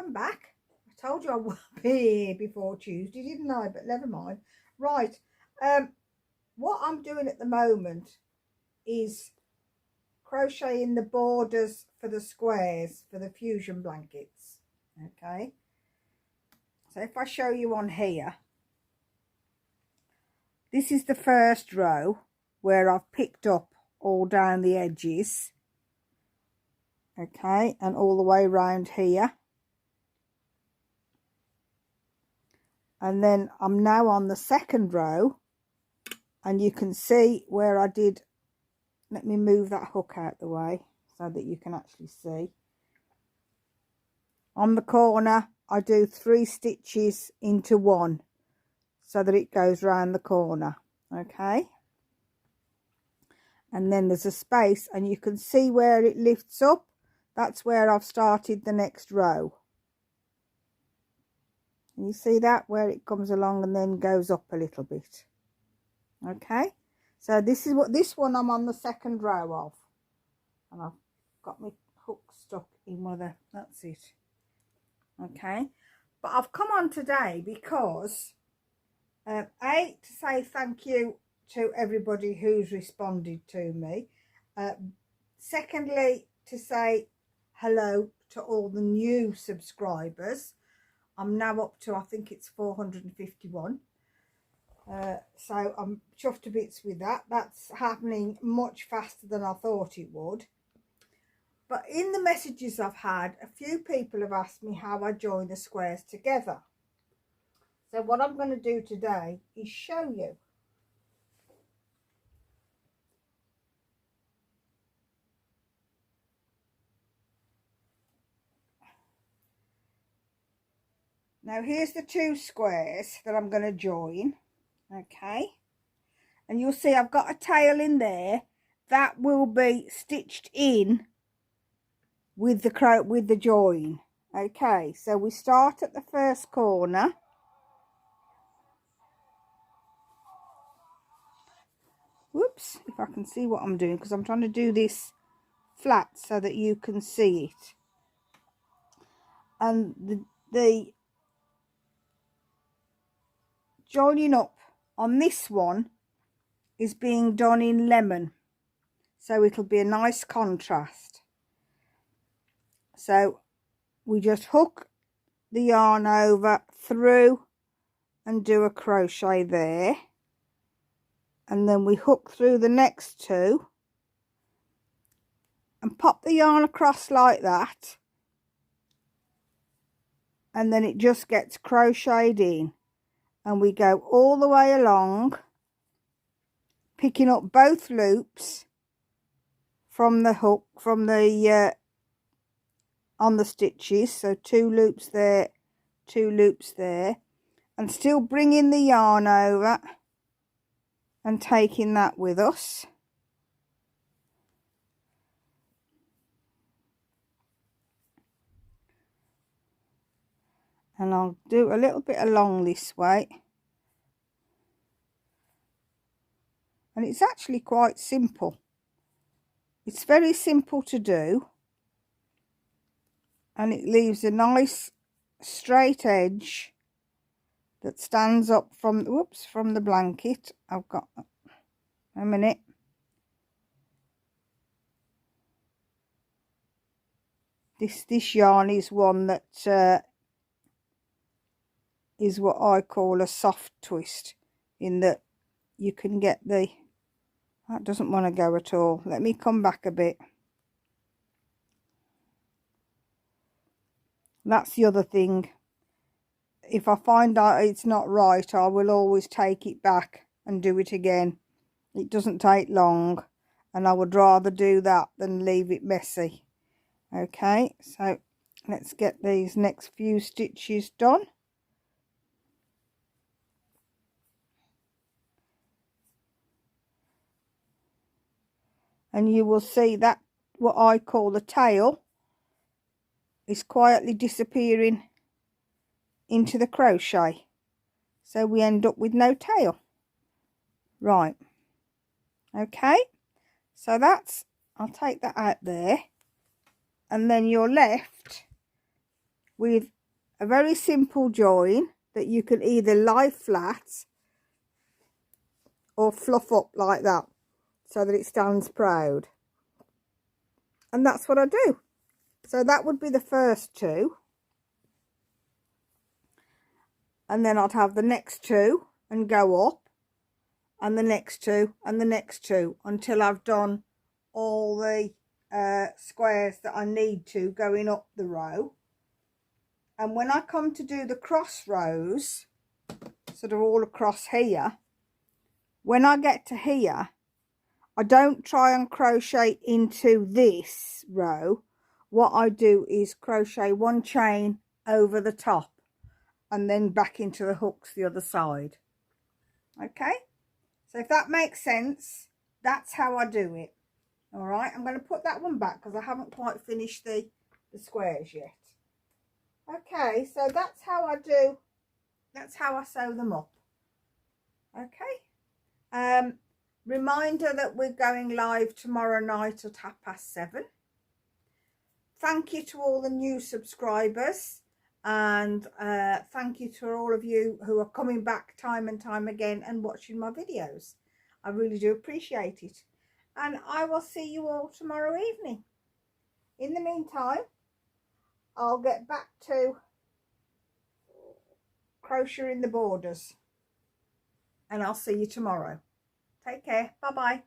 I'm back. I told you I would be here before Tuesday, didn't I? But never mind. Right. What I'm doing at the moment is crocheting the borders for the squares for the fusion blankets. Okay. So if I show you on here, this is the first row where I've picked up all down the edges. Okay, and all the way around here. And then I'm now on the second row, and you can see where I did, let me move that hook out the way so that you can actually see. On the corner, I do 3 stitches into one so that it goes round the corner. Okay. And then there's a space, and you can see where it lifts up. That's where I've started the next row. You see that, where it comes along and then goes up a little bit. Okay, so this is what this one I'm on the second row of, and I've got my hook stuck in one of the, that's it. Okay, but I've come on today because A, to say thank you to everybody who's responded to me. Secondly, to say hello to all the new subscribers. I'm now up to, I think it's 451. So I'm chuffed to bits with that. That's happening much faster than I thought it would. But in the messages I've had, a few people have asked me how I join the squares together. So what I'm going to do today is show you. Now here's the 2 squares that I'm going to join. Okay, and you'll see I've got a tail in there that will be stitched in with the join. Okay, so we start at the first corner. Whoops, if I can see what I'm doing, because I'm trying to do this flat so that you can see it. And the joining up on this one is being done in lemon, so it'll be a nice contrast. So we just hook the yarn over through and do a crochet there, and then we hook through the next 2 and pop the yarn across like that, and then it just gets crocheted in, and we go all the way along, picking up both loops from the hook, from the on the stitches. So 2 loops there, 2 loops there, and still bringing the yarn over and taking that with us. And I'll do a little bit along this way. And it's actually quite simple. It's very simple to do. And it leaves a nice straight edge that stands up from, whoops, from the blanket. I've got a minute. This yarn is one that is what I call a soft twist, in that you can get the, that doesn't want to go at all. Let me come back a bit. That's the other thing. If I find out it's not right, I will always take it back and do it again. It doesn't take long, and I would rather do that than leave it messy. Okay, so let's get these next few stitches done. And you will see that what I call the tail is quietly disappearing into the crochet, so we end up with no tail. Right, okay, so that's, I'll take that out there, and then you're left with a very simple join that you can either lie flat or fluff up like that so that it stands proud. And that's what I do. So that would be the first two. And then I'd have the next two and go up, and the next two and the next two until I've done all the squares that I need to going up the row. And when I come to do the cross rows, sort of all across here, when I get to here, I don't try and crochet into this row. What I do is crochet one chain over the top and then back into the hooks the other side. Okay, so if that makes sense, that's how I do it. All right, I'm going to put that one back because I haven't quite finished the squares yet. Okay, so that's how I do, that's how I sew them up. Okay, reminder that we're going live tomorrow night at 7:30. Thank you to all the new subscribers, and thank you to all of you who are coming back time and time again and watching my videos. I really do appreciate it, and I will see you all tomorrow evening. In the meantime, I'll get back to crocheting the borders, and I'll see you tomorrow. Take care. Bye bye.